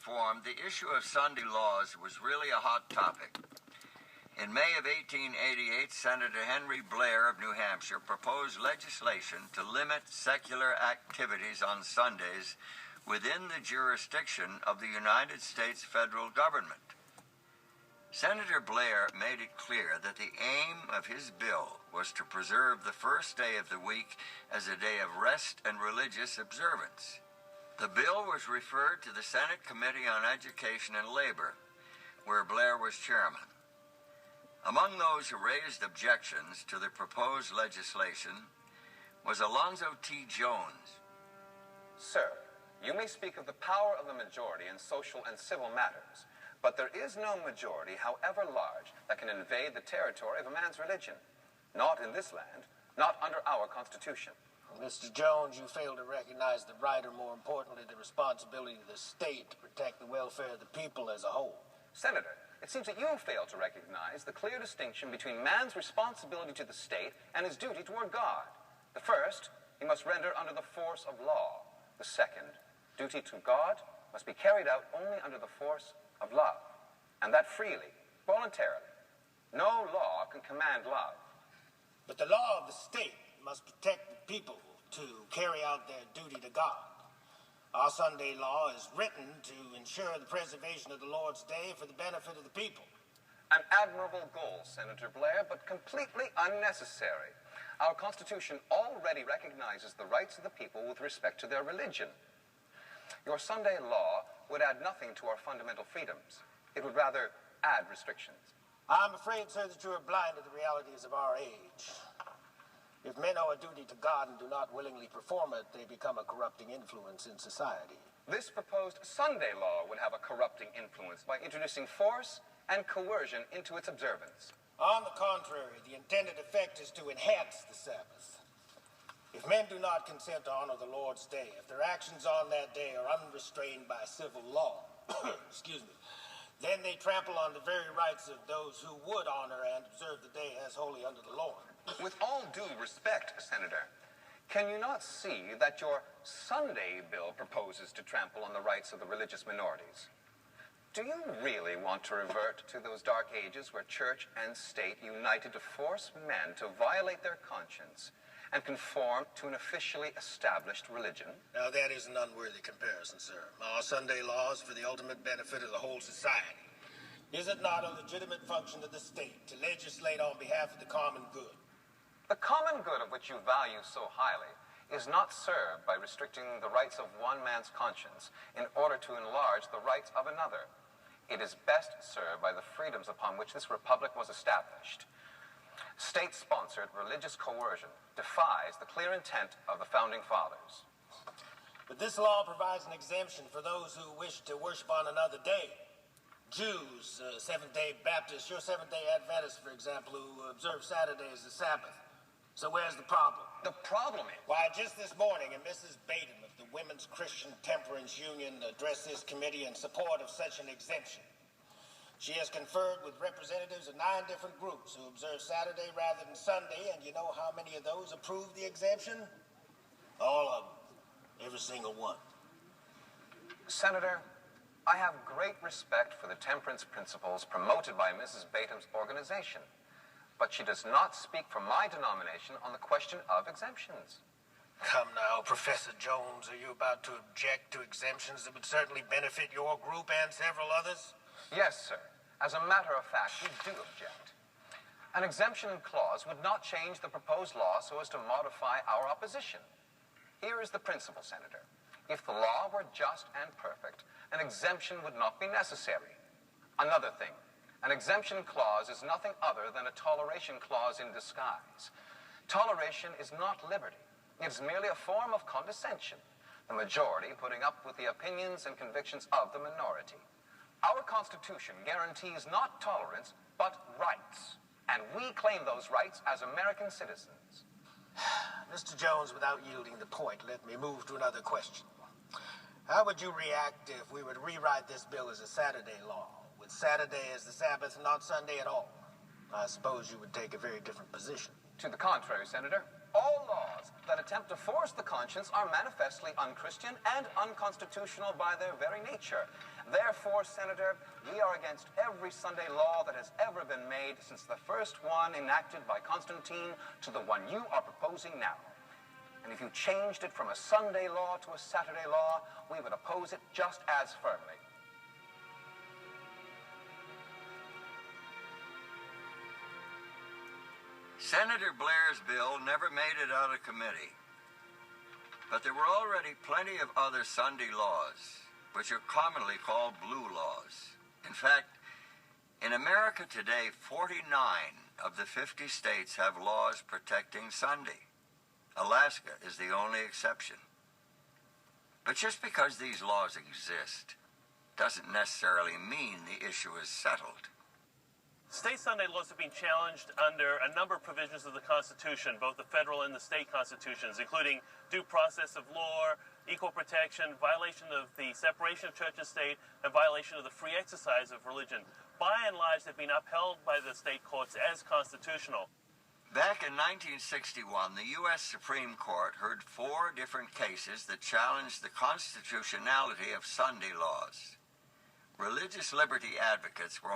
reform, the issue of Sunday laws was really a hot topic. In May of 1888, Senator Henry Blair of New Hampshire proposed legislation to limit secular activities on Sundays within the jurisdiction of the United States federal government. Senator Blair made it clear that the aim of his bill was to preserve the first day of the week as a day of rest and religious observance. The bill was referred to the Senate Committee on Education and Labor, where Blair was chairman. Among those who raised objections to the proposed legislation was Alonzo T. Jones. Sir, you may speak of the power of the majority in social and civil matters, but there is no majority, however large, that can invade the territory of a man's religion. Not in this land, not under our Constitution. Mr. Jones, you fail to recognize the right, or more importantly, the responsibility of the state to protect the welfare of the people as a whole. Senator, it seems that you fail to recognize the clear distinction between man's responsibility to the state and his duty toward God. The first, he must render under the force of law. The second, duty to God, must be carried out only under the force of love, and that freely, voluntarily. No law can command love. But the law of the state must protect the people to carry out their duty to God. Our Sunday law is written to ensure the preservation of the Lord's Day for the benefit of the people. An admirable goal, Senator Blair, but completely unnecessary. Our Constitution already recognizes the rights of the people with respect to their religion. Your Sunday law would add nothing to our fundamental freedoms. It would rather add restrictions. I'm afraid, sir, that you are blind to the realities of our age. If men owe a duty to God and do not willingly perform it, they become a corrupting influence in society. This proposed Sunday law would have a corrupting influence by introducing force and coercion into its observance. On the contrary, the intended effect is to enhance the Sabbath. If men do not consent to honor the Lord's Day, if their actions on that day are unrestrained by civil law, excuse me, then they trample on the very rights of those who would honor and observe the day as holy unto the Lord. With all due respect, Senator, can you not see that your Sunday bill proposes to trample on the rights of the religious minorities? Do you really want to revert to those dark ages where church and state united to force men to violate their conscience and conform to an officially established religion? Now, that is an unworthy comparison, sir. Our Sunday law is for the ultimate benefit of the whole society. Is it not a legitimate function of the state to legislate on behalf of the common good? The common good of which you value so highly is not served by restricting the rights of one man's conscience in order to enlarge the rights of another. It is best served by the freedoms upon which this republic was established. State-sponsored religious coercion defies the clear intent of the founding fathers. But this law provides an exemption for those who wish to worship on another day. Jews, Seventh-day Baptists, your Seventh-day Adventists, for example, who observe Saturday as the Sabbath. So where's the problem? The problem is... Why, just this morning, Mrs. Baden of the Women's Christian Temperance Union addressed this committee in support of such an exemption. She has conferred with representatives of 9 different groups who observe Saturday rather than Sunday, and you know how many of those approved the exemption? All of them. Every single one. Senator, I have great respect for the temperance principles promoted by Mrs. Batum's organization, but she does not speak for my denomination on the question of exemptions. Come now, Professor Jones, are you about to object to exemptions that would certainly benefit your group and several others? Yes, sir. As a matter of fact, we do object. An exemption clause would not change the proposed law so as to modify our opposition. Here is the principle, Senator. If the law were just and perfect, an exemption would not be necessary. Another thing, an exemption clause is nothing other than a toleration clause in disguise. Toleration is not liberty. It is merely a form of condescension, the majority putting up with the opinions and convictions of the minority. Our Constitution guarantees not tolerance, but rights, and we claim those rights as American citizens. Mr. Jones, without yielding the point, let me move to another question. How would you react if we were to rewrite this bill as a Saturday law, with Saturday as the Sabbath and not Sunday at all? I suppose you would take a very different position. To the contrary, Senator, all laws that attempt to force the conscience are manifestly unchristian and unconstitutional by their very nature. Therefore, Senator, we are against every Sunday law that has ever been made since the first one enacted by Constantine to the one you are proposing now. And if you changed it from a Sunday law to a Saturday law, we would oppose it just as firmly. Senator Blair's bill never made it out of committee. But there were already plenty of other Sunday laws, which are commonly called blue laws. In fact, in America today, 49 of the 50 states have laws protecting Sunday. Alaska is the only exception. But just because these laws exist doesn't necessarily mean the issue is settled. State Sunday laws have been challenged under a number of provisions of the Constitution, both the federal and the state constitutions, including due process of law, equal protection, violation of the separation of church and state, and violation of the free exercise of religion. By and large, they've been upheld by the state courts as constitutional. Back in 1961, the U.S. Supreme Court heard 4 different cases that challenged the constitutionality of Sunday laws. Religious liberty advocates were